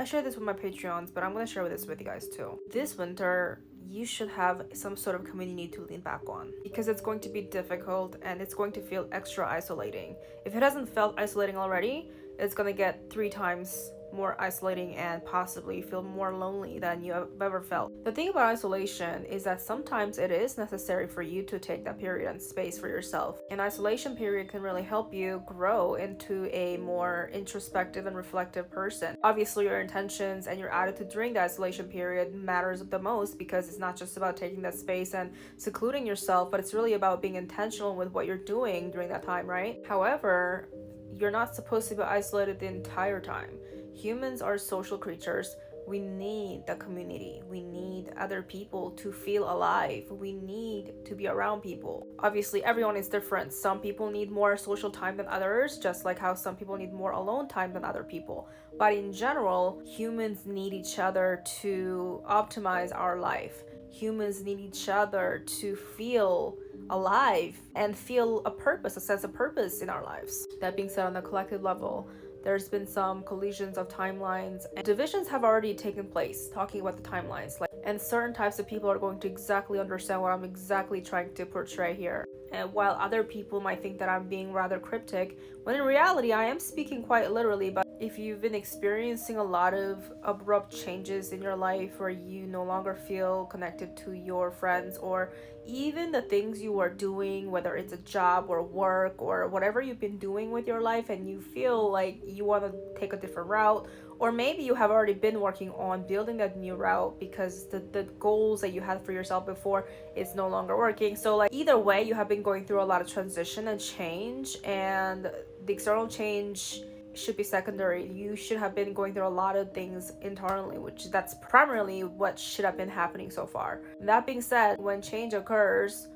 I share this with my Patreons, but I'm gonna share this with you guys too. This winter, you should have some sort of community to lean back on because it's going to be difficult and it's going to feel extra isolating. If it hasn't felt isolating already, it's gonna get 3 times more isolating and possibly feel more lonely than you have ever felt. The thing about isolation is that sometimes it is necessary for you to take that period and space for yourself. An isolation period can really help you grow into a more introspective and reflective person. Obviously, your intentions and your attitude during the isolation period matters the most because it's not just about taking that space and secluding yourself, but it's really about being intentional with what you're doing during that time, right? However, you're not supposed to be isolated the entire time. Humans are social creatures. We need the community. We need other people to feel alive. We need to be around people. Obviously, everyone is different. Some people need more social time than others, just like how some people need more alone time than other people. But in general, humans need each other to optimize our life. Humans need each other to feel alive and feel a purpose, a sense of purpose in our lives. That being said, on a collective level, there's been some collisions of timelines and divisions have already taken place talking about the timelines, and certain types of people are going to exactly understand what I'm exactly trying to portray here. And while other people might think that I'm being rather cryptic, when in reality I am speaking quite literally. But if you've been experiencing a lot of abrupt changes in your life where you no longer feel connected to your friends or even the things you are doing, whether it's a job or work or whatever you've been doing with your life, and you feel like you want to take a different route, or maybe you have already been working on building that new route because the goals that you had for yourself before is no longer working. So like either way, you have been going through a lot of transition and change, and the external change should be secondary. You should have been going through a lot of things internally, which that's primarily what should have been happening so far. That being said, when change occurs,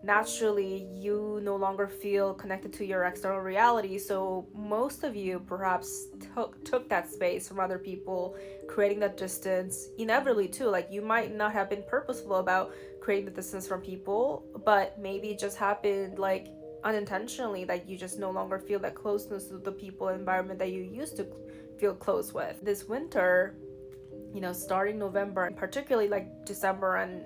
naturally you no longer feel connected to your external reality. So most of you perhaps took that space from other people, creating that distance inevitably too. Like you might not have been purposeful about creating the distance from people, but maybe it just happened like unintentionally, that you just no longer feel that closeness to the people and environment that you used to feel close with. This winter, starting November and particularly like December and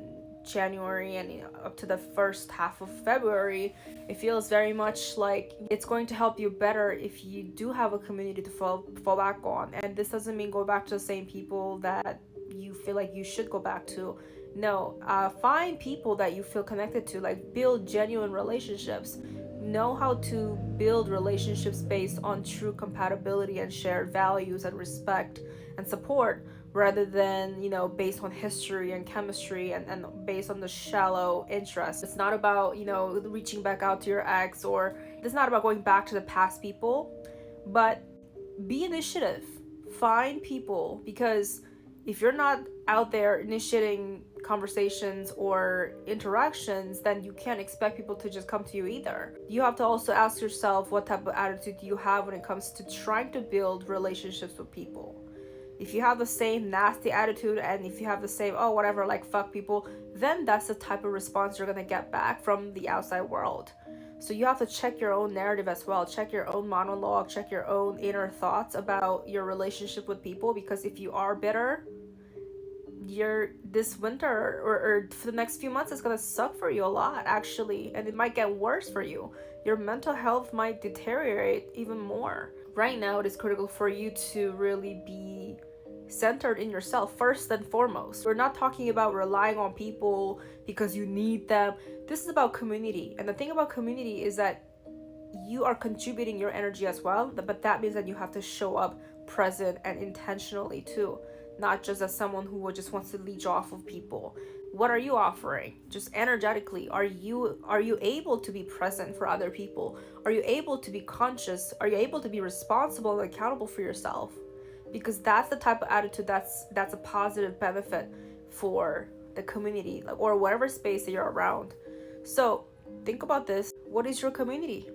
January and up to the first half of February, it feels very much like it's going to help you better if you do have a community to fall back on. And this doesn't mean go back to the same people that you feel like you should go back to. No, find people that you feel connected to, like build genuine relationships. Know how to build relationships based on true compatibility and shared values and respect and support, rather than based on history and chemistry and based on the shallow interest. It's not about reaching back out to your ex, or it's not about going back to the past people, but be initiative. Find people, because if you're not out there initiating conversations or interactions, then you can't expect people to just come to you either. You have to also ask yourself, what type of attitude do you have when it comes to trying to build relationships with people? If you have the same nasty attitude, and if you have the same, oh, whatever, like fuck people, then that's the type of response you're gonna get back from the outside world. So you have to check your own narrative as well. Check your own monologue, check your own inner thoughts about your relationship with people, because if you are bitter, this winter or for the next few months is gonna suck for you a lot, actually, and it might get worse for you. Your mental health might deteriorate even more. Right now, it is critical for you to really be centered in yourself first and foremost. We're not talking about relying on people because you need them. This is about community, and the thing about community is that you are contributing your energy as well, but that means that you have to show up present and intentionally too, not just as someone who just wants to leech off of people. What are you offering? Just energetically, are you able to be present for other people? Are you able to be conscious? Are you able to be responsible and accountable for yourself? Because that's the type of attitude that's a positive benefit for the community, or whatever space that you're around. So think about this. What is your community?